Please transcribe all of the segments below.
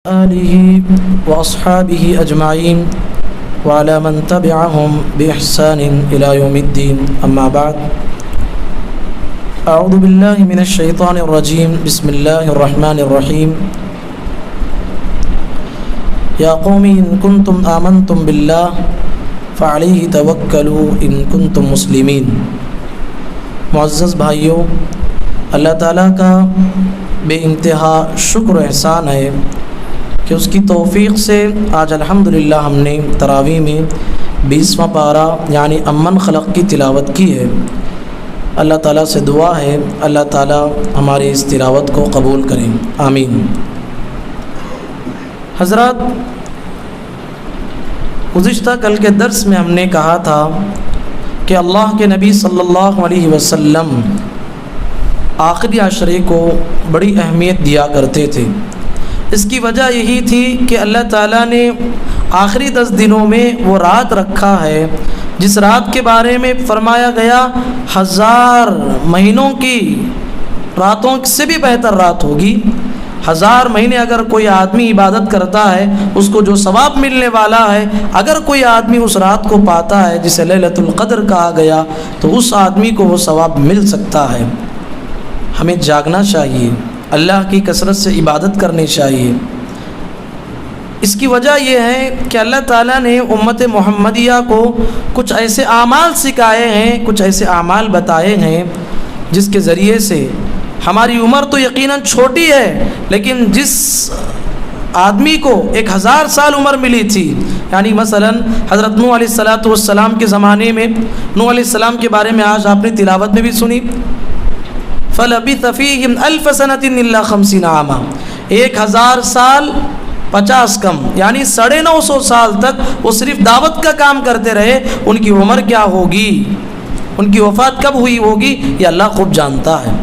آله وأصحابه أجمعين وعلى من تبعهم بإحسان إلى يوم الدين أما بعد أعوذ بالله من الشيطان الرجيم بسم الله الرحمن الرحيم يا قوم إن كنتم آمنتم بالله فعليه توكلوا إن كنتم مسلمين۔ معزز بھائیوں، اللہ تعالیٰ کا بے انتہا شکر و احسان ہے کہ اس کی توفیق سے آج الحمدللہ ہم نے تراویح میں 20واں پارہ یعنی امن خلق کی تلاوت کی ہے۔ اللہ تعالیٰ سے دعا ہے اللہ تعالیٰ ہماری اس تلاوت کو قبول کریں، آمین۔ حضرات، گزشتہ کل کے درس میں ہم نے کہا تھا کہ اللہ کے نبی صلی اللہ علیہ وسلم آخری عشرے کو بڑی اہمیت دیا کرتے تھے۔ اس کی وجہ یہی تھی کہ اللہ تعالیٰ نے آخری 10 دنوں میں وہ رات رکھا ہے جس رات کے بارے میں فرمایا گیا 1000 مہینوں کی راتوں سے بھی بہتر رات ہوگی۔ 1000 مہینے اگر کوئی آدمی عبادت کرتا ہے اس کو جو ثواب ملنے والا ہے، اگر کوئی آدمی اس رات کو پاتا ہے جسے لیلۃ القدر کہا گیا تو اس آدمی کو وہ ثواب مل سکتا ہے۔ ہمیں جاگنا چاہیے، اللہ کی کثرت سے عبادت کرنی چاہیے۔ اس کی وجہ یہ ہے کہ اللہ تعالیٰ نے امت محمدیہ کو کچھ ایسے اعمال سکھائے ہیں، کچھ ایسے اعمال بتائے ہیں جس کے ذریعے سے ہماری عمر تو یقیناً چھوٹی ہے، لیکن جس آدمی کو 1000 سال عمر ملی تھی، یعنی مثلا حضرت نوح علیہ السلام کے زمانے میں، نوح علیہ السلام کے بارے میں آج آپ نے تلاوت میں بھی سنی، فَلَبِثَ فِيهِمْ أَلْفَ سَنَةٍ إِلَّا 50 عَامًا، 1000 سال 50 کم یعنی 950 سال تک وہ صرف دعوت کا کام کرتے رہے۔ ان کی عمر کیا ہوگی، ان کی وفات کب ہوئی ہوگی، یہ اللہ خوب جانتا ہے۔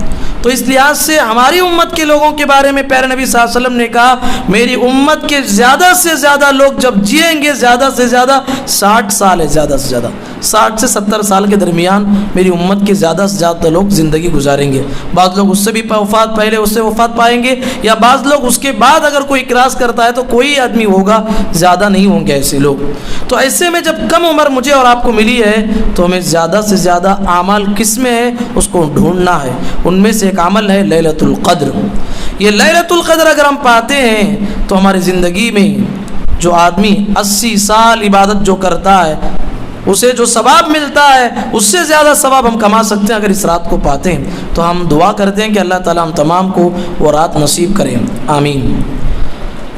تو اس لحاظ سے ہماری امت کے لوگوں کے بارے میں پیارے نبی صلی اللہ علیہ وسلم نے کہا میری امت کے زیادہ سے زیادہ لوگ جب جئیں گے، زیادہ سے زیادہ 60 سال ہے، زیادہ سے زیادہ 60 سے 70 سال کے درمیان میری امت کے زیادہ سے زیادہ لوگ زندگی گزاریں گے۔ بعض لوگ اس سے بھی پہلے اس سے وفات پائیں گے، یا بعض لوگ اس کے بعد اگر کوئی کراس کرتا ہے تو کوئی آدمی ہوگا، زیادہ نہیں ہوں گے ایسے لوگ۔ تو ایسے میں جب کم عمر مجھے اور آپ کو ملی ہے تو ہمیں زیادہ سے زیادہ اعمال کس میں ہے اس کو ڈھونڈنا ہے۔ ان میں سے ایک عمل ہے لیلۃ القدر۔ یہ لیلۃ القدر اگر ہم پاتے ہیں تو ہماری زندگی میں جو آدمی 80 سال عبادت جو کرتا ہے اسے جو ثواب ملتا ہے اس سے زیادہ ثواب ہم کما سکتے ہیں اگر اس رات کو پاتے ہیں۔ تو ہم دعا کرتے ہیں کہ اللہ تعالیٰ ہم تمام کو وہ رات نصیب کریں، آمین۔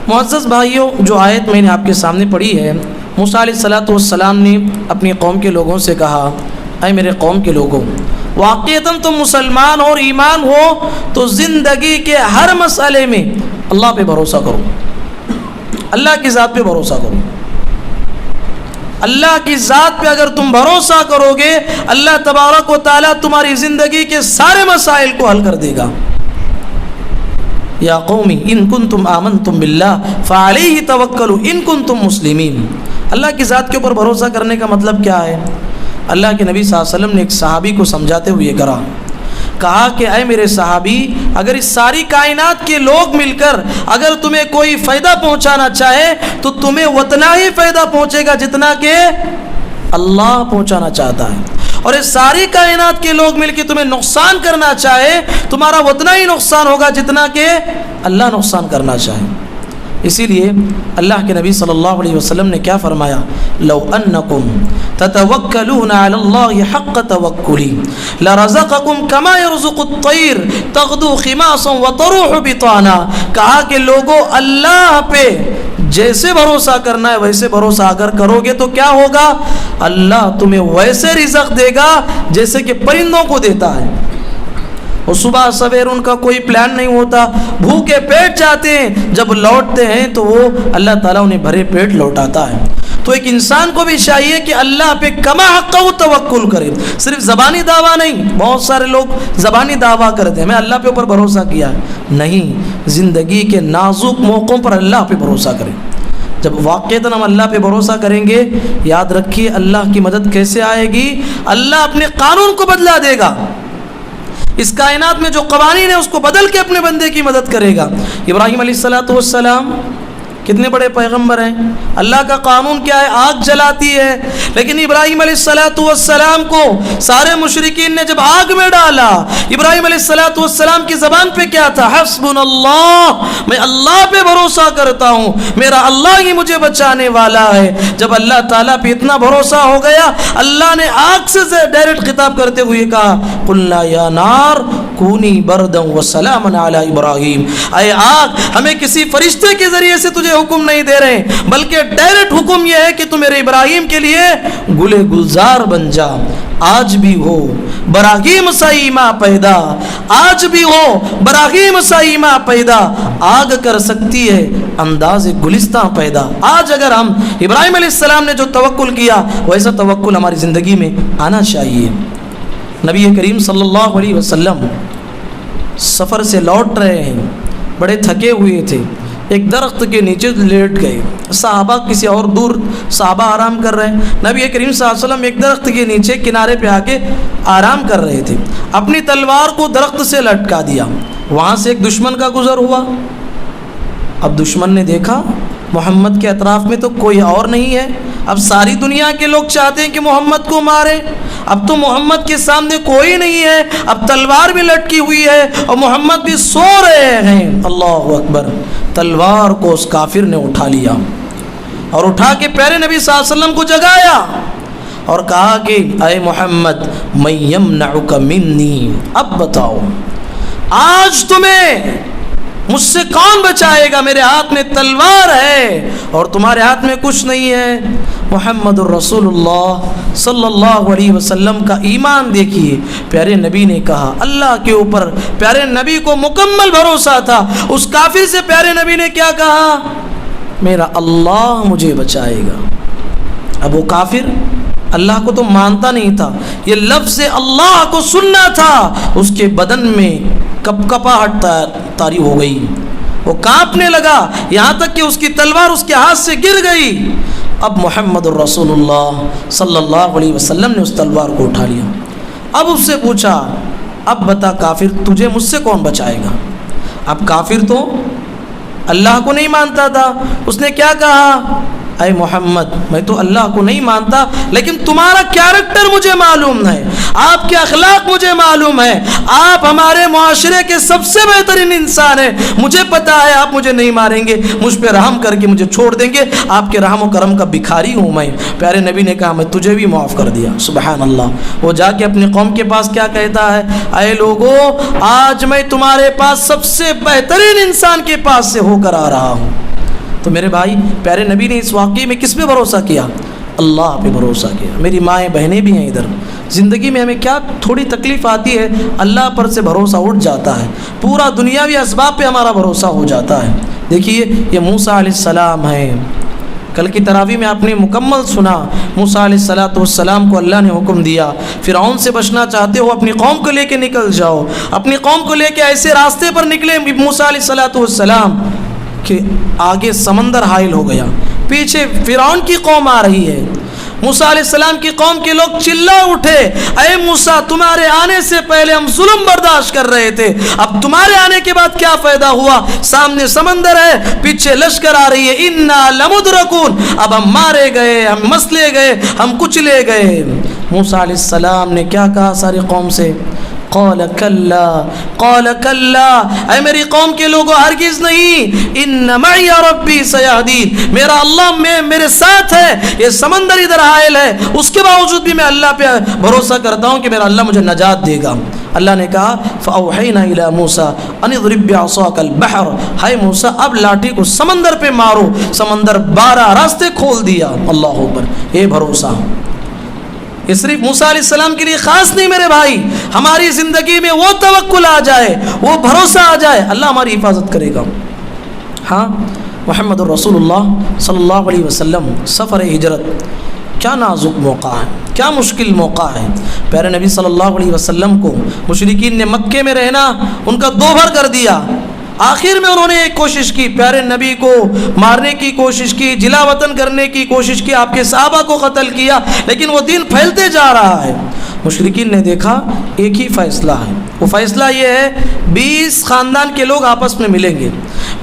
معزز بھائیوں، جو آیت میں نے آپ کے سامنے پڑھی ہے، موسیٰ علیہ السلام نے اپنی قوم کے لوگوں سے کہا اے میرے قوم کے لوگوں، واقعتاً تم مسلمان اور ایمان ہو تو زندگی کے ہر مسئلے میں اللہ پہ بھروسہ کرو، اللہ کی ذات پہ بھروسہ کرو۔ اللہ کی ذات پہ اگر تم بھروسہ کرو گے اللہ تبارک و تعالیٰ تمہاری زندگی کے سارے مسائل کو حل کر دے گا۔ یا قومی ان کنتم آمنتم باللہ فعلیہ توکلوا ان کنتم مسلمین۔ اللہ کی ذات کے اوپر بھروسہ کرنے کا مطلب کیا ہے؟ اللہ کے نبی صلی اللہ علیہ وسلم نے ایک صحابی کو سمجھاتے ہوئے یہ کہا کہ اے میرے صحابی، اگر اس ساری کائنات کے لوگ مل کر اگر تمہیں کوئی فائدہ پہنچانا چاہے تو تمہیں اتنا ہی فائدہ پہنچے گا جتنا کہ اللہ پہنچانا چاہتا ہے، اور اس ساری کائنات کے لوگ مل کے تمہیں نقصان کرنا چاہے تمہارا اتنا ہی نقصان ہوگا جتنا کہ اللہ نقصان کرنا چاہے۔ اسی لیے اللہ کے نبی صلی اللہ علیہ وسلم نے کیا فرمایا؟ لو انکم تتوکلون علی اللہ حق توکلی لرزقکم کما یرزق الطیر تغدو خماصا وتروح بطانا۔ کہا کہ لوگوں اللہ پہ جیسے بھروسہ کرنا ہے ویسے بھروسہ اگر کرو گے تو کیا ہوگا؟ اللہ تمہیں ویسے رزق دے گا جیسے کہ پرندوں کو دیتا ہے۔ اور صبح سویر ان کا کوئی پلان نہیں ہوتا، بھوکے پیٹ جاتے ہیں، جب لوٹتے ہیں تو وہ اللہ تعالیٰ انہیں بھرے پیٹ لوٹاتا ہے۔ تو ایک انسان کو بھی چاہیے کہ اللہ پہ کما حق توکل کرے، صرف زبانی دعویٰ نہیں۔ بہت سارے لوگ زبانی دعویٰ کرتے ہیں میں اللہ پہ اوپر بھروسہ کیا ہے، نہیں، زندگی کے نازک موقعوں پر اللہ پہ بھروسہ کریں۔ جب واقعتاً ہم اللہ پہ بھروسہ کریں گے، یاد رکھیے اللہ کی مدد کیسے آئے گی؟ اللہ اپنے قانون کو بدلا دے گا، اس کائنات میں جو قوانین ہے اس کو بدل کے اپنے بندے کی مدد کرے گا۔ ابراہیم علیہ السلام کتنے بڑے پیغمبر ہیں. اللہ کا قانون کیا ہے؟ آگ جلاتی ہے. لیکن ابراہیم علیہ السلام کو سارے مشرکین نے جب آگ میں ڈالا، ابراہیم علیہ السلام کی زبان پہ کیا تھا؟ حسبنا اللہ، میں اللہ پہ بھروسہ کرتا ہوں، میرا اللہ ہی مجھے بچانے والا ہے. جب اللہ تعالیٰ پہ اتنا بھروسہ ہو گیا، اللہ نے آگ سے ڈائریکٹ خطاب کرتے ہوئے کہا قلنا یا نار کونی بردا وسلاما علی ابراہیم. اے آگ، ہمیں کسی فرشتے کے ذریعے سے تجھے حکم نہیں دے رہے، بلکہ ڈائریکٹ حکم یہ ہے کہ تو میرے ابراہیم کے لیے گلے گلزار بن جا. آج بھی ہو براہیم سا ایمان پیدا، آج بھی ہو براہیم سا ایمان پیدا، آگ کر سکتی ہے انداز گلستہ پیدا. آج اگر ہم ابراہیم علیہ السلام نے جو توکل کیا، ویسا توکل ہماری زندگی میں آنا چاہیے. نبی کریم صلی اللہ علیہ وسلم سفر سے لوٹ رہے ہیں، بڑے تھکے ہوئے تھے، ایک درخت کے نیچے لیٹ گئے. صحابہ کسی اور دور صحابہ آرام کر رہے ہیں، نبی کریم صلی اللہ علیہ وسلم ایک درخت کے نیچے کنارے پہ آ کے آرام کر رہے تھے. اپنی تلوار کو درخت سے لٹکا دیا. وہاں سے ایک دشمن کا گزر ہوا. اب دشمن نے دیکھا محمد کے اطراف میں تو کوئی اور نہیں ہے، اب ساری دنیا کے لوگ چاہتے ہیں کہ محمد کو مارے، اب تو محمد کے سامنے کوئی نہیں ہے، اب تلوار بھی لٹکی ہوئی ہے اور محمد بھی سو رہے ہیں. اللہ اکبر. تلوار کو اس کافر نے اٹھا لیا اور اٹھا کے پیارے نبی صلی اللہ علیہ وسلم کو جگایا اور کہا کہ اے محمد من یمنعک منی، اب بتاؤ آج تمہیں مجھ سے کون بچائے گا؟ میرے ہاتھ میں تلوار ہے اور تمہارے ہاتھ میں کچھ نہیں ہے. محمد الرسول اللہ صلی اللہ علیہ وسلم کا ایمان دیکھیے. پیارے نبی نے کہا، اللہ کے اوپر پیارے نبی کو مکمل بھروسہ تھا. اس کافر سے پیارے نبی نے کیا کہا؟ میرا اللہ مجھے بچائے گا. اب وہ کافر اللہ کو تو مانتا نہیں تھا، یہ لفظ اللہ کو سننا تھا. اس کے بدن میں کپکپاہٹ طاری ہو گئی، وہ کانپنے لگا، یہاں تک کہ اس کی تلوار اس کے ہاتھ سے گر گئی. اب محمد الرسول اللہ صلی اللہ علیہ وسلم نے اس تلوار کو اٹھا لیا. اب اس سے پوچھا، اب بتا کافر تجھے مجھ سے کون بچائے گا؟ اب کافر تو اللہ کو نہیں مانتا تھا. اس نے کیا کہا؟ اے محمد میں تو اللہ کو نہیں مانتا، لیکن تمہارا کیریکٹر مجھے معلوم ہے، آپ کے اخلاق مجھے معلوم ہے، آپ ہمارے معاشرے کے سب سے بہترین انسان ہیں. مجھے پتا ہے آپ مجھے نہیں ماریں گے، مجھ پہ رحم کر کے مجھے چھوڑ دیں گے، آپ کے رحم و کرم کا بھکاری ہوں میں. پیارے نبی نے کہا میں تجھے بھی معاف کر دیا. سبحان اللہ. وہ جا کے اپنی قوم کے پاس کیا کہتا ہے؟ اے لوگو، آج میں تمہارے پاس سب سے بہترین انسان کے پاس سے ہو کر آ رہا ہوں. تو میرے بھائی، پیارے نبی نے اس واقعے میں کس پہ بھروسہ کیا؟ اللہ پہ بھروسہ کیا. میری مائیں بہنیں بھی ہیں ادھر، زندگی میں ہمیں کیا تھوڑی تکلیف آتی ہے، اللہ پر سے بھروسہ اٹھ جاتا ہے، پورا دنیاوی اسباب پہ ہمارا بھروسہ ہو جاتا ہے. دیکھیے یہ موسیٰ علیہ السلام ہیں. کل کی تراویح میں آپ نے مکمل سنا. موسیٰ علیہ السلام کو اللہ نے حکم دیا، فرعون سے بچنا چاہتے ہو اپنی قوم کو لے کے نکل جاؤ. اپنی قوم کو لے کے ایسے راستے پر نکلے موسیٰ علیہ السلام کہ آگے سمندر حائل ہو گیا، پیچھے فرعون کی قوم آ رہی ہے. موسیٰ علیہ السلام کی قوم کے لوگ چلا اٹھے، اے موسیٰ تمہارے آنے سے پہلے ہم ظلم برداشت کر رہے تھے، اب تمہارے آنے کے بعد کیا فائدہ ہوا؟ سامنے سمندر ہے، پیچھے لشکر آ رہی ہے، انا لمدرکون، اب ہم مارے گئے، ہم مسلے گئے، ہم کچلے گئے. موسیٰ علیہ السلام نے کیا کہا ساری قوم سے؟ قال کلا، اے میری قوم کے لوگوں ہرگز نہیں، ان معی ربی سیہدین، میرا اللہ میرے ساتھ ہے. یہ سمندر ادھر حائل ہے، اس کے باوجود بھی میں اللہ پہ بھروسہ کرتا ہوں کہ میرا اللہ مجھے نجات دے گا. اللہ نے کہا فاوحینا الی موسیٰ ان اضرب بعصاک البحر، ہے موسیٰ اب لاٹھی کو سمندر پہ مارو. سمندر 12 راستے کھول دیا. اللہ اکبر. یہ بھروسہ یہ صرف موسیٰ علیہ السلام کے لیے خاص نہیں میرے بھائی، ہماری زندگی میں وہ توکل آ جائے، وہ بھروسہ آ جائے، اللہ ہماری حفاظت کرے گا. ہاں، محمد الرسول اللہ صلی اللہ علیہ وسلم سفر ہجرت، کیا نازک موقع ہے، کیا مشکل موقع ہے. پیارے نبی صلی اللہ علیہ وسلم کو مشرکین نے مکے میں رہنا ان کا دوبھر کر دیا. آخر میں انہوں نے ایک کوشش کی، پیارے نبی کو مارنے کی کوشش کی، جلا وطن کرنے کی کوشش کی، آپ کے صحابہ کو قتل کیا، لیکن وہ دین پھیلتے جا رہا ہے. مشرکین نے دیکھا ایک ہی فیصلہ ہے، وہ فیصلہ یہ ہے 20 خاندان کے لوگ آپس میں ملیں گے،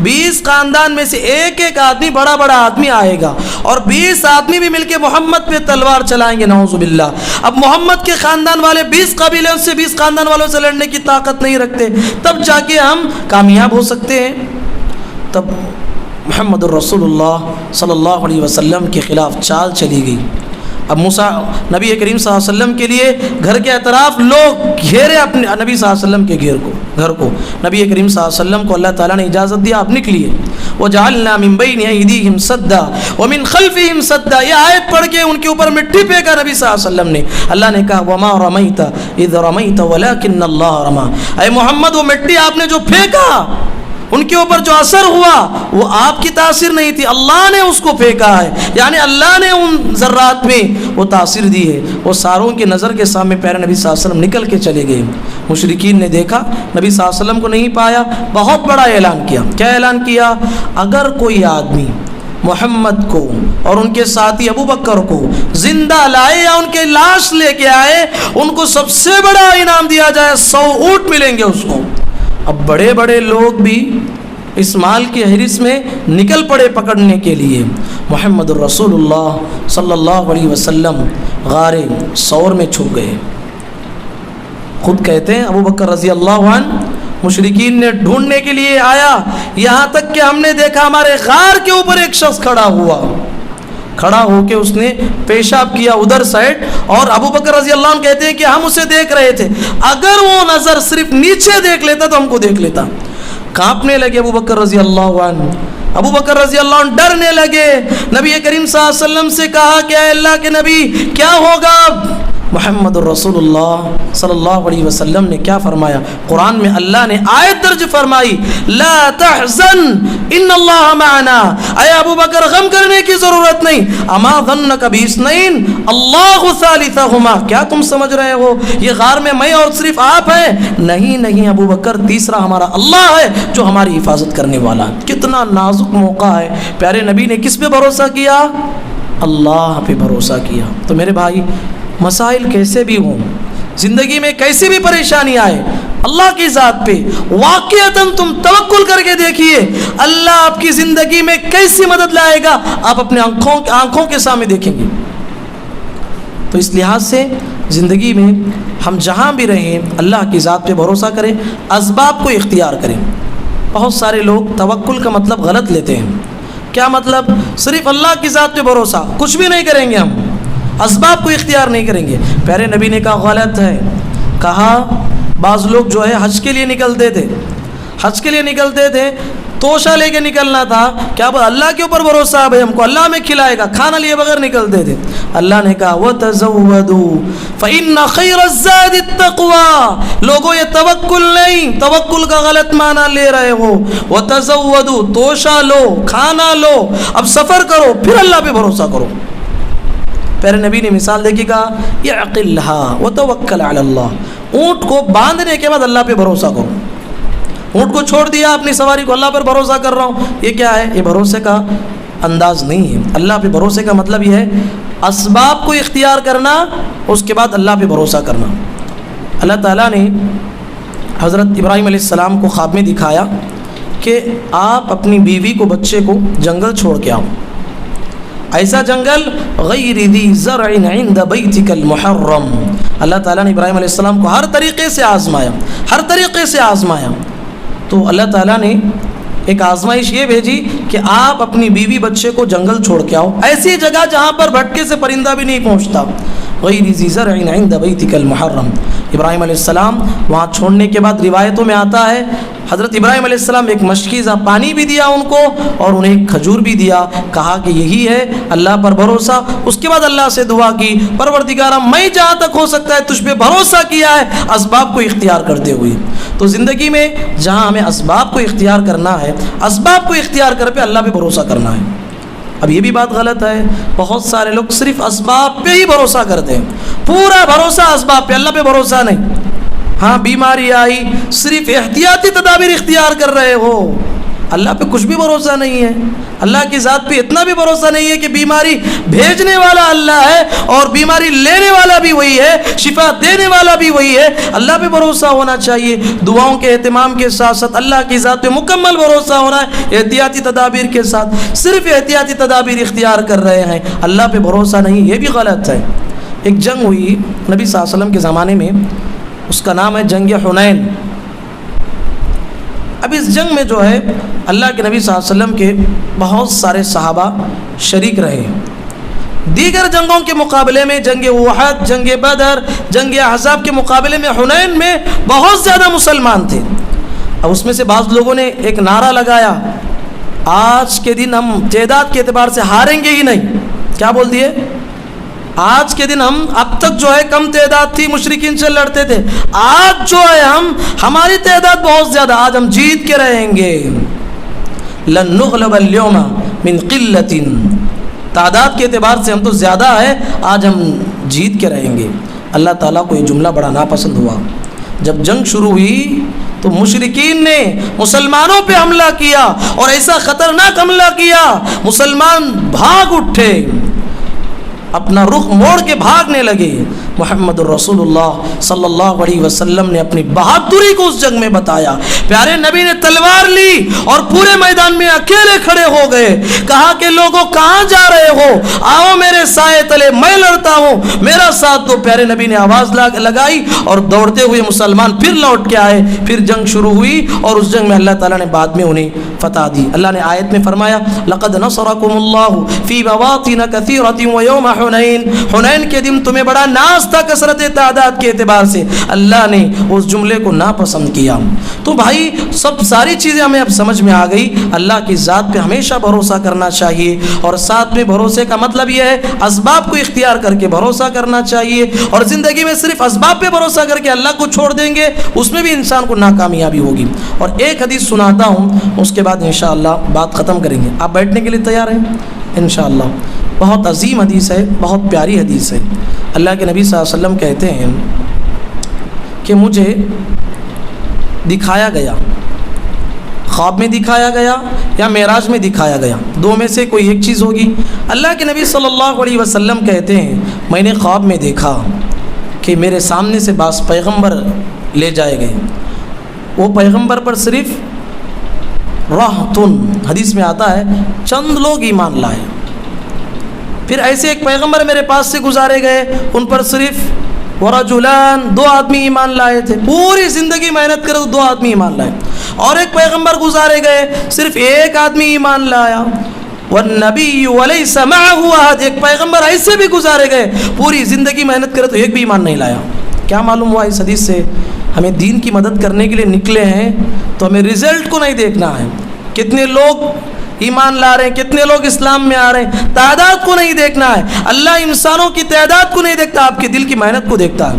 20 خاندان میں سے ایک ایک آدمی بڑا بڑا آدمی آئے گا اور 20 آدمی بھی مل کے محمد پہ تلوار چلائیں گے، نعوذ باللہ۔ اب محمد کے خاندان والے 20 قبیلے اس سے 20 خاندان والوں سے لڑنے کی طاقت نہیں رکھتے، تب جا کے ہم کامیاب ہو سکتے ہیں۔ تب محمد الرسول اللہ صلی اللہ علیہ وسلم کے خلاف چال چلی گئی۔ اب موسیٰ نبی کریم صلی اللہ علیہ وسلم کے لیے گھر کے اطراف لوگ گھیرے اپنے نبی صلی اللہ علیہ وسلم کے گھر کو نبی کریم صلی اللہ علیہ وسلم کو اللہ تعالیٰ نے اجازت دیا آپ نکلیے۔ وَجَعَلْنَا مِن بَيْنِ أَيْدِيهِمْ سَدًّا وَمِن خَلْفِهِمْ سَدًّا، یہ آیت پڑھ کے ان کے اوپر مٹی پھینکا نبی صلی اللہ علیہ وسلم نے۔ اللہ نے کہا وَمَا رَمَيْتَ إِذْ رَمَيْتَ وَلَكِنَّ اللَّهَ رَمَى، اے محمد وہ مٹی آپ نے جو پھینکا، ان کے اوپر جو اثر ہوا وہ آپ کی تاثیر نہیں تھی، اللہ نے اس کو پھینکا ہے، یعنی اللہ نے ان ذرات میں وہ تاثیر دی ہے۔ وہ ساروں کی نظر کے سامنے پیارے نبی صلی اللہ علیہ وسلم نکل کے چلے گئے۔ مشرکین نے دیکھا نبی صلی اللہ علیہ وسلم کو نہیں پایا، بہت بڑا اعلان کیا۔ کیا اعلان کیا؟ اگر کوئی آدمی محمد کو اور ان کے ساتھی ابو بکر کو زندہ لائے یا ان کے لاش لے کے آئے، ان کو سب سے بڑا انعام دیا جائے، 100 اونٹ ملیں گے اس کو۔ اب بڑے بڑے لوگ بھی اس مال کی حرص میں نکل پڑے پکڑنے کے لیے۔ محمد الرسول اللہ صلی اللہ علیہ وسلم غار ثور میں چھپ گئے۔ خود کہتے ہیں ابو بکر رضی اللہ عنہ مشرکین نے ڈھونڈنے کے لیے آیا، یہاں تک کہ ہم نے دیکھا ہمارے غار کے اوپر ایک شخص کھڑا ہو کے اس نے پیشاب کیا ادھر سائڈ، اور ابو بکر رضی اللہ عنہ کہتے ہیں کہ ہم اسے دیکھ رہے تھے، اگر وہ نظر صرف نیچے دیکھ لیتا تو ہم کو دیکھ لیتا۔ کانپنے لگے ابو بکر رضی اللہ عنہ، ابو بکر رضی اللہ عنہ ڈرنے لگے۔ نبی کریم صلی اللہ علیہ وسلم سے کہا کہ اے اللہ کے نبی کیا ہوگا؟ محمد الرسول اللہ صلی اللہ علیہ وسلم نے کیا فرمایا؟ قرآن میں اللہ نے آیت درج فرمائی، لا تحزن ان اللہ معنا، اے ابو بکر غم کرنے کی ضرورت نہیں، اما ظنک باثنین اللہ ثالثہما، کیا تم سمجھ رہے ہو یہ غار میں اور صرف آپ ہیں؟ نہیں ابو بکر تیسرا ہمارا اللہ ہے جو ہماری حفاظت کرنے والا ہے۔ کتنا نازک موقع ہے، پیارے نبی نے کس پہ بھروسہ کیا؟ اللہ پہ بھروسہ کیا۔ تو میرے بھائی مسائل کیسے بھی ہوں، زندگی میں کیسی بھی پریشانی آئے، اللہ کی ذات پہ واقعتاً تم توکل کر کے دیکھیے، اللہ آپ کی زندگی میں کیسی مدد لائے گا آپ اپنے آنکھوں کے سامنے دیکھیں گے۔ تو اس لحاظ سے زندگی میں ہم جہاں بھی رہیں اللہ کی ذات پہ بھروسہ کریں، اسباب کو اختیار کریں۔ بہت سارے لوگ توکل کا مطلب غلط لیتے ہیں۔ کیا مطلب؟ صرف اللہ کی ذات پہ بھروسہ، کچھ بھی نہیں کریں گے ہم، اسباب کو اختیار نہیں کریں گے۔ پیارے نبی نے کہا غلط ہے، کہا بعض لوگ جو ہے حج کے لیے نکلتے تھے توشہ لے کے نکلنا تھا، کیا اللہ کے اوپر بھروسہ ہے بھائی ہم کو اللہ میں کھلائے گا، کھانا لیے بغیر نکلتے تھے۔ اللہ نے کہا وَتَزَوَّدُوا فَإِنَّ خَيْرَ الزَّادِ التَّقْوَى، لوگوں یہ توکل نہیں، توکل کا غلط معنی لے رہے ہو۔ وَتَزَوَّدُوا، توشہ لو، کھانا لو، اب سفر کرو، پھر اللہ پہ بھروسہ کرو۔ پیارے نبی نے مثال دیکھی، کہا اعقلها وتوکل علی اللہ، اونٹ کو باندھنے کے بعد اللہ پہ بھروسہ کرو۔ اونٹ کو چھوڑ دیا اپنی سواری کو، اللہ پر بھروسہ کر رہا ہوں، یہ کیا ہے؟ یہ بھروسے کا انداز نہیں ہے۔ اللہ پہ بھروسے کا مطلب یہ ہے اسباب کو اختیار کرنا، اس کے بعد اللہ پہ بھروسہ کرنا۔ اللہ تعالیٰ نے حضرت ابراہیم علیہ السلام کو خواب میں دکھایا کہ آپ اپنی بیوی کو بچے کو جنگل چھوڑ کے آؤ، ایسا جنگل غیر ذی زرع عند بیتک المحرم۔ اللہ تعالیٰ نے ابراہیم علیہ السلام کو ہر طریقے سے آزمایا، تو اللہ تعالیٰ نے ایک آزمائش یہ بھیجی کہ آپ اپنی بیوی بچے کو جنگل چھوڑ کے آؤ، ایسی جگہ جہاں پر بھٹکے سے پرندہ بھی نہیں پہنچتا، غیر ذی زرع عند بیتک المحرم۔ ابراہیم علیہ السلام وہاں چھوڑنے کے بعد روایتوں میں آتا ہے حضرت ابراہیم علیہ السلام ایک مشکیزہ پانی بھی دیا ان کو اور انہیں ایک کھجور بھی دیا، کہا کہ یہی ہے اللہ پر بھروسہ۔ اس کے بعد اللہ سے دعا کی، پروردگارہ میں جہاں تک ہو سکتا ہے تجھ پہ بھروسہ کیا ہے اسباب کو اختیار کرتے ہوئے۔ تو زندگی میں جہاں ہمیں اسباب کو اختیار کرنا ہے، اسباب کو اختیار کر پہ اللہ پہ بھروسہ کرنا ہے۔ اب یہ بھی بات غلط ہے، بہت سارے لوگ صرف اسباب پہ ہی بھروسہ کرتے ہیں، پورا بھروسہ اسباب پہ، اللہ پہ بھروسہ نہیں۔ ہاں بیماری آئی، صرف احتیاطی تدابیر اختیار کر رہے ہو، اللہ پہ کچھ بھی بھروسہ نہیں ہے. اللہ کی ذات پہ اتنا بھی بھروسہ نہیں ہے کہ بیماری بھیجنے والا اللہ ہے اور بیماری لینے والا بھی وہی ہے, شفا دینے والا بھی وہی ہے. اللہ پہ بھروسہ ہونا چاہیے, دعاؤں کے اہتمام کے ساتھ ساتھ اللہ کی ذات پہ مکمل بھروسہ ہونا ہے, احتیاطی تدابیر کے ساتھ. صرف احتیاطی تدابیر اختیار کر رہے ہیں, اللہ پہ بھروسہ نہیں, یہ بھی غلط ہے. ایک جنگ ہوئی نبی صلی اللہ علیہ وسلم کے زمانے میں, اس کا نام ہے جنگ حنین. اب اس جنگ میں جو ہے اللہ کے نبی صلی اللہ علیہ وسلم کے بہت سارے صحابہ شریک رہے. دیگر جنگوں کے مقابلے میں, جنگ احد, جنگ بدر, جنگ احزاب کے مقابلے میں حنین میں بہت زیادہ مسلمان تھے. اب اس میں سے بعض لوگوں نے ایک نعرہ لگایا, آج کے دن ہم تعداد کے اعتبار سے ہاریں گے ہی نہیں. کیا بول دیے؟ آج کے دن ہم, اب تک جو ہے کم تعداد تھی, مشرکین سے لڑتے تھے, آج جو ہے ہماری تعداد بہت زیادہ, آج ہم جیت کے رہیں گے. لن نغلب اليوم من قلۃ, تعداد کے اعتبار سے ہم تو زیادہ ہے, آج ہم جیت کے رہیں گے. اللہ تعالیٰ کو یہ جملہ بڑا ناپسند ہوا. جب جنگ شروع ہوئی تو مشرکین نے مسلمانوں پہ حملہ کیا, اور ایسا خطرناک حملہ کیا, مسلمان بھاگ اٹھے, اپنا رخ موڑ کے بھاگنے لگے. محمد الرسول اللہ صلی اللہ علیہ وسلم نے اپنی بہادری کو اس جنگ میں بتایا. پیارے نبی نے تلوار لی اور پورے میدان میں اکیلے کھڑے ہو گئے. کہا کہ لوگوں کہاں جا رہے ہو, آؤ میرے سائے تلے, میں لڑتا ہوں, میرا ساتھ دو. پیارے نبی نے آواز لگائی اور دوڑتے ہوئے مسلمان پھر لوٹ کے آئے. پھر جنگ شروع ہوئی اور اس جنگ میں اللہ تعالیٰ نے بعد میں انہیں فتح دی. اللہ نے آیت میں فرمایا, لقد نصرکم اللہ فی مواطن کثیرۃ ویوم حنین, حنین کے دن تمہیں بڑا ناز تھا کثرت تعداد کے اعتبار سے. اللہ نے اس جملے کو ناپسند کیا. تو بھائی سب ساری چیزیں ہمیں اب سمجھ میں آ گئی. اللہ کی ذات پہ ہمیشہ بھروسہ کرنا چاہیے, اور ساتھ میں بھروسے کا مطلب یہ ہے اسباب کو اختیار کر کے بھروسہ کرنا چاہیے. اور زندگی میں صرف اسباب پہ بھروسہ کر کے اللہ کو چھوڑ دیں گے, اس میں بھی انسان کو ناکامیابی ہوگی. اور ایک حدیث سناتا ہوں, اس کے بعد انشاءاللہ بات ختم کریں گے. آپ بیٹھنے کے لیے تیار ہیں انشاءاللہ؟ بہت عظیم حدیث ہے, بہت پیاری حدیث ہے. اللہ کے نبی صلی اللہ علیہ وسلم کہتے ہیں کہ مجھے دکھایا گیا, خواب میں دکھایا گیا یا معراج میں دکھایا گیا, دو میں سے کوئی ایک چیز ہوگی. اللہ کے نبی صلی اللہ علیہ وسلم کہتے ہیں میں نے خواب میں دیکھا کہ میرے سامنے سے بعض پیغمبر لے جائے گئے. وہ پیغمبر پر صرف راحتن, حدیث میں آتا ہے چند لوگ ایمان لائے. پھر ایسے ایک پیغمبر میرے پاس سے گزارے گئے, ان پر صرف ورجلان, دو آدمی ایمان لائے تھے. پوری زندگی محنت کرے تو دو آدمی ایمان لائے. اور ایک پیغمبر گزارے گئے, صرف ایک آدمی ایمان لایا. والنبی وليس معه احد, ایک پیغمبر ایسے بھی گزارے گئے, پوری زندگی محنت کرے تو ایک بھی ایمان نہیں لایا. کیا معلوم ہوا اس حدیث سے؟ ہمیں دین کی مدد کرنے کے لیے نکلے ہیں تو ہمیں رزلٹ کو نہیں دیکھنا ہے, کتنے لوگ ایمان لا رہے ہیں, کتنے لوگ اسلام میں آ رہے ہیں, تعداد کو نہیں دیکھنا ہے. اللہ انسانوں کی تعداد کو نہیں دیکھتا, آپ کے دل کی محنت کو دیکھتا ہے.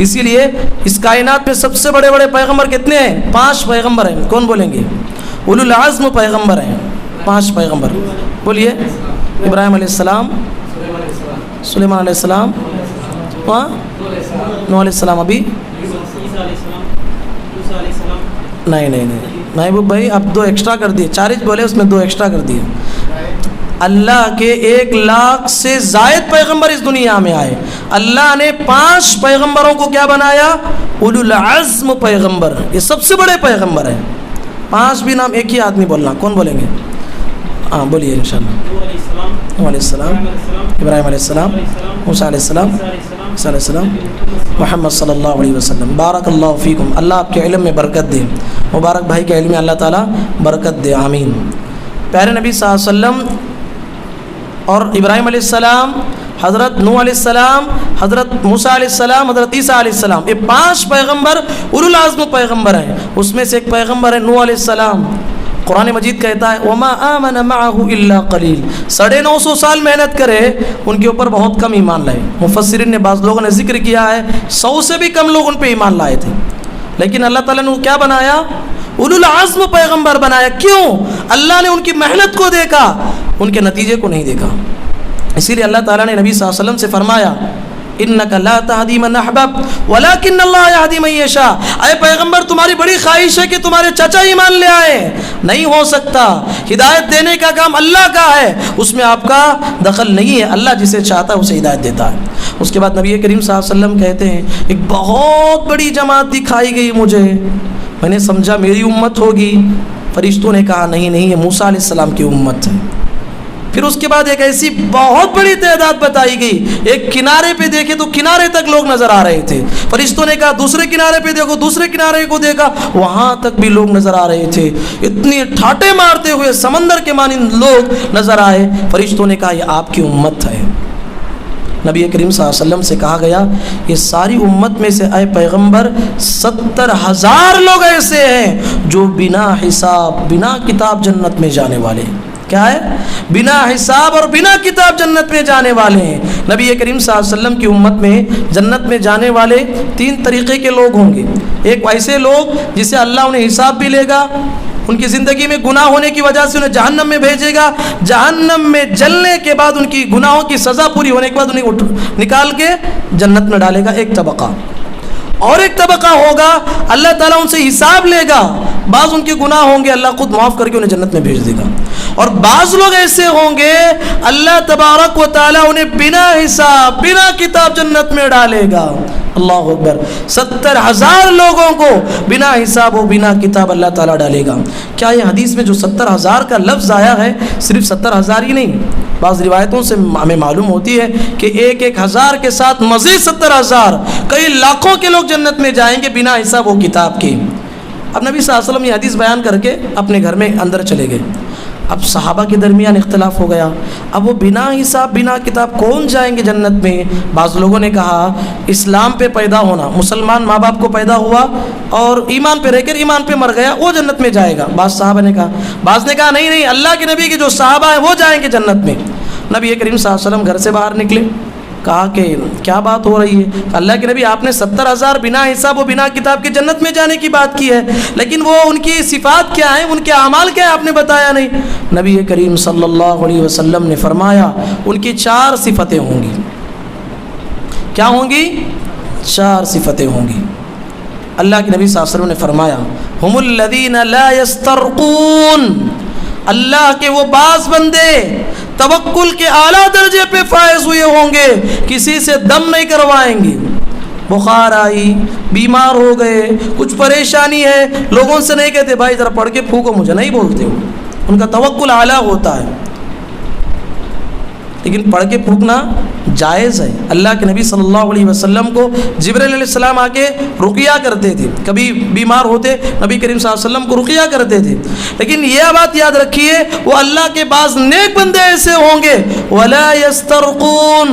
اسی لیے اس کائنات میں سب سے بڑے بڑے پیغمبر کتنے ہیں؟ 5 پیغمبر ہیں. کون بولیں گے؟ اولو العزم پیغمبر ہیں, 5 پیغمبر. بولیے. ابراہیم علیہ السلام, سلیمان علیہ السلام, نوح علیہ السلام, ابھی نہیں محبوب بھائی اب 2 ایکسٹرا کر دیے, 4 بولے اس میں 2 ایکسٹرا کر دیے. اللہ کے 1 لاکھ سے زائد پیغمبر اس دنیا میں آئے. اللہ نے 5 پیغمبروں کو کیا بنایا؟ اولو العزم پیغمبر. یہ سب سے بڑے پیغمبر ہیں. 5 بھی نام ایک ہی آدمی بولنا. کون بولیں گے؟ ہاں بولیے انشاءاللہ. نوح علیہ السلام, ابراہیم علیہ السلام, موسیٰ علیہ السلام, عیسیٰ علیہ السلام, محمد صلی اللہ علیہ وسلم. بارک اللہ فیکم, اللہ آپ کے علم میں برکت دے. مبارک بھائی کے علم میں اللہ تعالیٰ برکت دے, آمین. پیارے نبی صلی اللہ علیہ وسلم اور ابراہیم علیہ السلام, حضرت نوح علیہ السلام, حضرت موسیٰ علیہ السلام, حضرت عیسیٰ علیہ السلام, یہ 5 پیغمبر اولو العزم پیغمبر ہیں. اس میں سے ایک پیغمبر ہے نوح علیہ السلام. قرآن مجید کہتا ہے وما آمن معه الا قلیل, 950 سال محنت کرے, ان کے اوپر بہت کم ایمان لائے. مفسرین نے, بعض لوگوں نے ذکر کیا ہے 100 سے بھی کم لوگ ان پہ ایمان لائے تھے. لیکن اللہ تعالیٰ نے کیا بنایا؟ اولو العزم پیغمبر بنایا. کیوں؟ اللہ نے ان کی محنت کو دیکھا, ان کے نتیجے کو نہیں دیکھا. اسی لیے اللہ تعالیٰ نے نبی صلی اللہ علیہ وسلم سے فرمایا انک لا تہدی من احببت ولکن اللہ یہدی من یشاء. اے پیغمبر تمہاری بڑی خواہش ہے کہ تمہارے چچا ایمان لے آئے, نہیں ہو سکتا. ہدایت دینے کا کام اللہ کا ہے, اس میں آپ کا دخل نہیں ہے. اللہ جسے چاہتا ہے اسے ہدایت دیتا ہے. اس کے بعد نبی کریم صلی اللہ علیہ وسلم کہتے ہیں ایک بہت بڑی جماعت دکھائی گئی مجھے, میں نے سمجھا میری امت ہوگی. فرشتوں نے کہا نہیں نہیں, یہ موسیٰ علیہ السلام کی امت ہے. پھر اس کے بعد ایک ایسی بہت بڑی تعداد بتائی گئی, ایک کنارے پہ دیکھے تو کنارے تک لوگ نظر آ رہے تھے. فرشتوں نے کہا دوسرے کنارے پہ دیکھو, دوسرے کنارے کو دیکھا, وہاں تک بھی لوگ نظر آ رہے تھے. اتنی ٹھاٹے مارتے ہوئے سمندر کے مانند لوگ نظر آئے. فرشتوں نے کہا یہ آپ کی امت ہے. نبی کریم صلی اللہ علیہ وسلم سے کہا گیا یہ ساری امت میں سے اے پیغمبر 70,000 لوگ ایسے ہیں جو بنا حساب بنا کتاب جنت میں جانے والے ہیں. کیا ہے؟ بنا حساب اور بنا کتاب جنت میں جانے والے ہیں. نبی کریم صلی اللہ علیہ وسلم کی امت میں جنت میں جانے والے 3 طریقے کے لوگ ہوں گے. ایک ایسے لوگ جسے اللہ انہیں حساب بھی لے گا, ان کی زندگی میں گناہ ہونے کی وجہ سے انہیں جہنم میں بھیجے گا, جہنم میں جلنے کے بعد ان کی گناہوں کی سزا پوری ہونے کے بعد انہیں نکال کے جنت میں ڈالے گا, ایک طبقہ. اور ایک طبقہ ہوگا اللہ تعالیٰ ان سے حساب لے گا, بعض ان کے گناہ ہوں گے اللہ خود معاف کر کے انہیں جنت میں بھیج دے گا. اور بعض لوگ ایسے ہوں گے اللہ تبارک و تعالیٰ انہیں بنا حساب بنا کتاب جنت میں ڈالے گا. اللہ اکبر. 70,000 لوگوں کو بنا حساب و بنا کتاب اللہ تعالیٰ ڈالے گا. کیا یہ حدیث میں جو 70,000 کا لفظ آیا ہے صرف 70,000 ہی نہیں, بعض روایتوں سے ہمیں معلوم ہوتی ہے کہ ایک ہزار کے ساتھ مزید 70,000 کئی لاکھوں کے لوگ جنت میں جائیں گے بنا حساب و کتاب کے. اب نبی صلی اللہ علیہ وسلم یہ حدیث بیان کر کے اپنے گھر میں اندر چلے گئے. اب صحابہ کے درمیان اختلاف ہو گیا, اب وہ بنا حساب بنا کتاب کون جائیں گے جنت میں. بعض لوگوں نے کہا اسلام پہ پیدا ہونا, مسلمان ماں باپ کو پیدا ہوا اور ایمان پہ رہ کر ایمان پہ مر گیا, وہ جنت میں جائے گا. بعض صحابہ نے کہا, بعض نے کہا نہیں نہیں, اللہ کے نبی کے جو صحابہ ہیں وہ جائیں گے جنت میں. نبی کریم صلی اللہ علیہ وسلم گھر سے باہر نکلے, کہا کہ کیا بات ہو رہی ہے. اللہ کے نبی آپ نے 70,000 بنا حساب و بنا کتاب کے جنت میں جانے کی بات کی ہے, لیکن وہ ان کی صفات کیا ہیں, ان کے اعمال کیا ہیں, آپ نے بتایا نہیں. نبی کریم صلی اللہ علیہ وسلم نے فرمایا ان کی 4 صفتیں ہوں گی. کیا ہوں گی؟ 4 صفتیں ہوں گی. اللہ کے نبی صلی اللہ علیہ وسلم نے فرمایا ہم الذین لا یسترقون, اللہ کے وہ بعض بندے توکل کے اعلیٰ درجے پہ فائز ہوئے ہوں گے, کسی سے دم نہیں کروائیں گے. بخار آئی, بیمار ہو گئے, کچھ پریشانی ہے, لوگوں سے نہیں کہتے بھائی ذرا پڑھ کے پھونکو مجھے, نہیں بولتے ہو. ان کا توکل اعلیٰ ہوتا ہے, لیکن پڑھ کے پھونکنا جائز ہے. اللہ کے نبی صلی اللہ علیہ وسلم کو جبرائیل علیہ السلام آ کے رقیہ کرتے تھے, کبھی بیمار ہوتے نبی کریم صلی اللہ علیہ وسلم کو رقیہ کرتے تھے. لیکن یہ بات یاد رکھیے وہ اللہ کے بعض نیک بندے ایسے ہوں گے ولا یسترقون,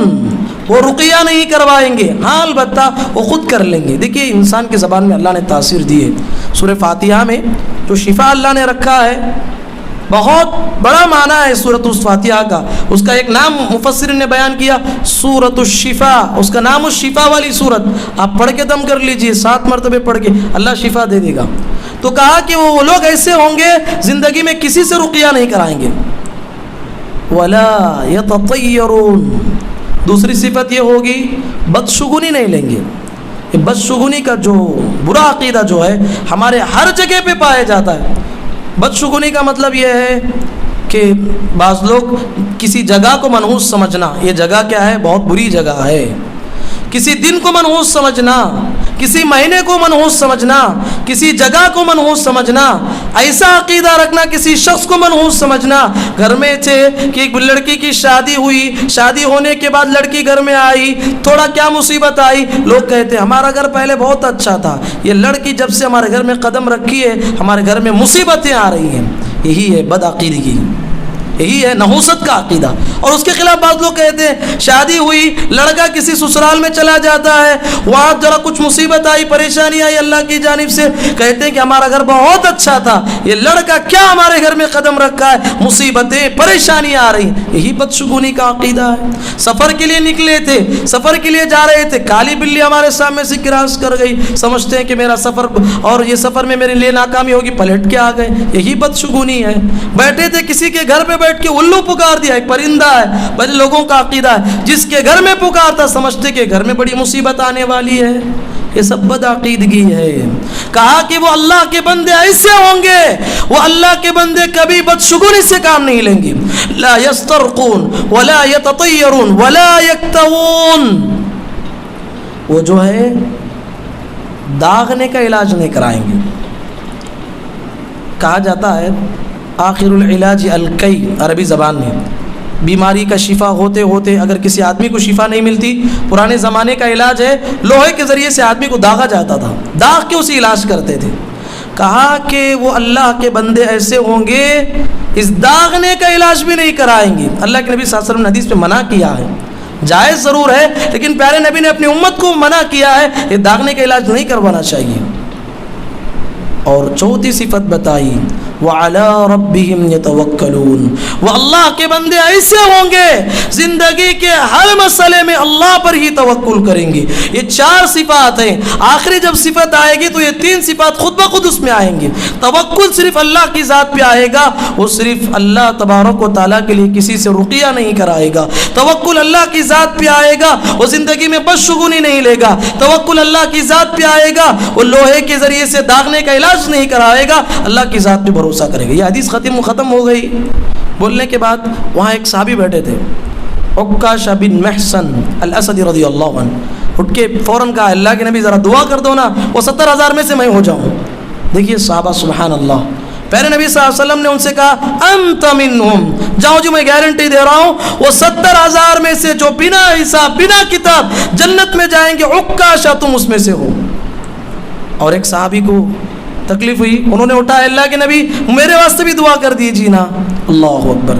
وہ رقیہ نہیں کروائیں گے, ہاں البتہ وہ خود کر لیں گے. دیکھیے انسان کی زبان میں اللہ نے تاثیر دی ہے. سورہ فاتحہ میں جو شفا اللہ نے رکھا ہے بہت بڑا معنی ہے سورۃ الفاتحہ کا. اس کا ایک نام مفسرین نے بیان کیا سورۃ الشفا, اس کا نام الشفا والی سورت. آپ پڑھ کے دم کر لیجئے 7 مرتبہ پڑھ کے, اللہ شفا دے دے گا. تو کہا کہ وہ لوگ ایسے ہوں گے زندگی میں کسی سے رقیہ نہیں کرائیں گے. ولا یتطیرون, دوسری صفت یہ ہوگی بدشگونی نہیں لیں گے. یہ بدشگونی کا جو برا عقیدہ جو ہے ہمارے ہر جگہ پہ پایا جاتا ہے. بدشگونی کا مطلب یہ ہے کہ بعض لوگ کسی جگہ کو منحوس سمجھنا, یہ جگہ کیا ہے, بہت بری جگہ ہے. کسی دن کو منحوس سمجھنا, کسی مہینے کو منحوس سمجھنا, کسی جگہ کو منحوس سمجھنا, ایسا عقیدہ رکھنا, کسی شخص کو منحوس سمجھنا. گھر میں تھے کہ ایک لڑکی کی شادی ہوئی, شادی ہونے کے بعد لڑکی گھر میں آئی, تھوڑا کیا مصیبت آئی, لوگ کہتے ہیں ہمارا گھر پہلے بہت اچھا تھا, یہ لڑکی جب سے ہمارے گھر میں قدم رکھی ہے ہمارے گھر میں مصیبتیں آ رہی ہیں. یہی ہے بد عقیدگی, یہی ہے نحوست کا عقیدہ. اور اس کے خلاف بعض لوگ کہتے ہیں شادی ہوئی, لڑکا کسی سسرال میں چلا جاتا ہے, وہاں ذرا کچھ مصیبت آئی, پریشانی آئی اللہ کی جانب سے, کہتے ہیں کہ ہمارا گھر بہت اچھا تھا, یہ لڑکا کیا ہمارے گھر میں قدم رکھا ہے, مصیبتیں پریشانیاں آ رہی. یہی بدشگونی کا عقیدہ ہے. سفر کے لیے نکلے تھے, سفر کے لیے جا رہے تھے, کالی بلی ہمارے سامنے سے کراس کر گئی, سمجھتے ہیں کہ میرا سفر اور یہ سفر میں میرے لیے ناکامی ہوگی, پلٹ کے آ گئے. یہی بدشگونی ہے. بیٹھے تھے کسی کے گھر پہ بیٹھ کے الو پکار دیا, ایک پرندہ عقیدہ ہے، بڑے لوگوں کا عقیدہ ہے، جس کے گھر میں پکارتا سمجھتے کہ گھر میں بڑی مصیبت آنے والی ہے، یہ سب بد عقیدگی ہے۔ کہا کہ وہ اللہ کے بندے ایسے ہوں گے، وہ اللہ کے بندے کبھی بدشگونی سے کام نہیں لیں گے، لا یسترقون ولا یتطیرون ولا یکتوون، وہ جو ہے داغنے کا علاج نہیں کرائیں گے۔ کہا جاتا ہے آخر العلاج الکی، عربی زبان میں بیماری کا شفا ہوتے ہوتے اگر کسی آدمی کو شفا نہیں ملتی، پرانے زمانے کا علاج ہے لوہے کے ذریعے سے آدمی کو داغا جاتا تھا، داغ کے اسے علاج کرتے تھے۔ کہا کہ وہ اللہ کے بندے ایسے ہوں گے اس داغنے کا علاج بھی نہیں کرائیں گے۔ اللہ کے نبی صلی اللہ علیہ وسلم نے حدیث پہ منع کیا ہے، جائز ضرور ہے لیکن پیارے نبی نے اپنی امت کو منع کیا ہے، یہ داغنے کا علاج نہیں کروانا چاہیے۔ اور چوتھی صفت بتائی وَعَلَىٰ رَبِّهِمْ يَتَوَكَّلُونَ، وہ اللہ کے بندے ایسے ہوں گے زندگی کے ہر مسئلے میں اللہ پر ہی توکل کریں گے۔ یہ چار صفات ہیں، آخری جب صفت آئے گی تو یہ تین صفات خود بخود اس میں آئیں گے۔ توکل صرف اللہ کی ذات پہ آئے گا، وہ صرف اللہ تبارک و تعالیٰ کے لیے کسی سے رقیہ نہیں کرائے گا۔ توکل اللہ کی ذات پہ آئے گا، وہ زندگی میں بدشگونی نہیں لے گا۔ توکل اللہ کی ذات پہ آئے گا، وہ لوہے کے ذریعے سے داغنے کا علاج نہیں کرائے گا، اللہ کی ذات پہ بھروسہ کرے گا۔ یہ حدیث ختم ہو گئی۔ بولنے کے بعد وہاں ایک صحابی بیٹھے تھے، عکاشہ بن محصن الاسدی رضی اللہ عنہ، اٹھ کے فوراً کہا اللہ کے نبی ذرا دعا کر دو نا، وہ 70,000 میں سے میں ہو جاؤں۔ دیکھیے صحابہ، سبحان اللہ، پہلے نبی صلی اللہ علیہ وسلم نے ان سے کہا انت منہم، جاؤ جو میں گارنٹی دے رہا ہوں وہ 70,000 میں سے جو بنا حساب بنا کتاب جنت میں جائیں گے، عکاشہ تم اس میں سے ہو۔ اور ایک صحابی کو تکلیف ہوئی، انہوں نے اٹھا اللہ کے نبی میرے واسطے بھی دعا کر دیجیے نا۔ اللہ اکبر،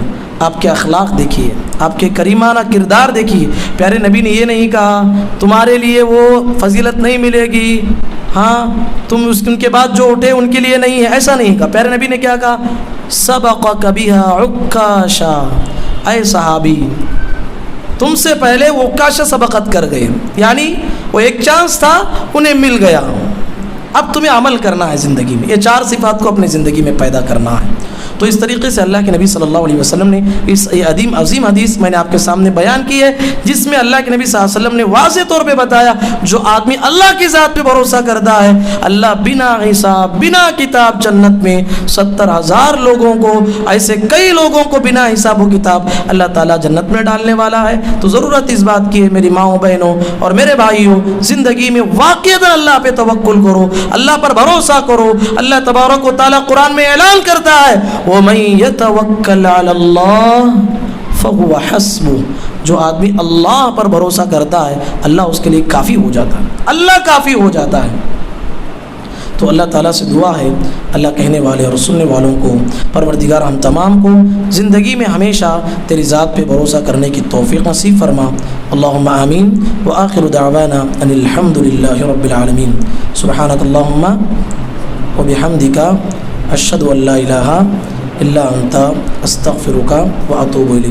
آپ کے اخلاق دیکھیے، آپ کے کریمانہ کردار دیکھیے۔ پیارے نبی نے یہ نہیں کہا تمہارے لیے وہ فضیلت نہیں ملے گی، ہاں تم ان کے بعد جو اٹھے ان کے لیے نہیں ہے، ایسا نہیں کہا۔ پیارے نبی نے کیا کہا؟ سبقک بہا عکاشہ، اے صحابی تم سے پہلے وہ عکاشہ سبقت کر گئے، یعنی وہ ایک چانس تھا انہیں مل گیا، اب تمہیں عمل کرنا ہے زندگی میں، یہ چار صفات کو اپنی زندگی میں پیدا کرنا ہے۔ تو اس طریقے سے اللہ کے نبی صلی اللہ علیہ وسلم نے اس عظیم حدیث میں نے آپ کے سامنے بیان کی ہے، جس میں اللہ کے نبی صلی اللہ علیہ وسلم نے واضح طور پہ بتایا جو آدمی اللہ کی ذات پہ بھروسہ کرتا ہے، اللہ بنا حساب بنا کتاب جنت میں 70,000 لوگوں کو، ایسے کئی لوگوں کو بنا حساب و کتاب اللہ تعالیٰ جنت میں ڈالنے والا ہے۔ تو ضرورت اس بات کی ہے میری ماؤں بہنوں اور میرے بھائیوں، زندگی میں واقعتاً اللہ پہ توکل کرو، اللہ پر بھروسہ کرو۔ اللہ تبارک و تعالیٰ قرآن میں اعلان کرتا ہے وَمَن يَتَوَكَّلْ عَلَى اللَّهِ فَهُوَ حَسْبُهُ، جو آدمی اللہ پر بھروسہ کرتا ہے اللہ اس کے لیے کافی ہو جاتا ہے، اللہ کافی ہو جاتا ہے۔ تو اللہ تعالیٰ سے دعا ہے اللہ کہنے والے اور سننے والوں کو، پروردگار ہم تمام کو زندگی میں ہمیشہ تیری ذات پہ بھروسہ کرنے کی توفیق نصیب فرما۔ اللہم آمین، وآخر دعوانا ان الحمد للہ رب العالمین۔ سبحانک اللہم وبحمدک، اشہد ان لا الہ الا انت، استغفرک واتوب الیک۔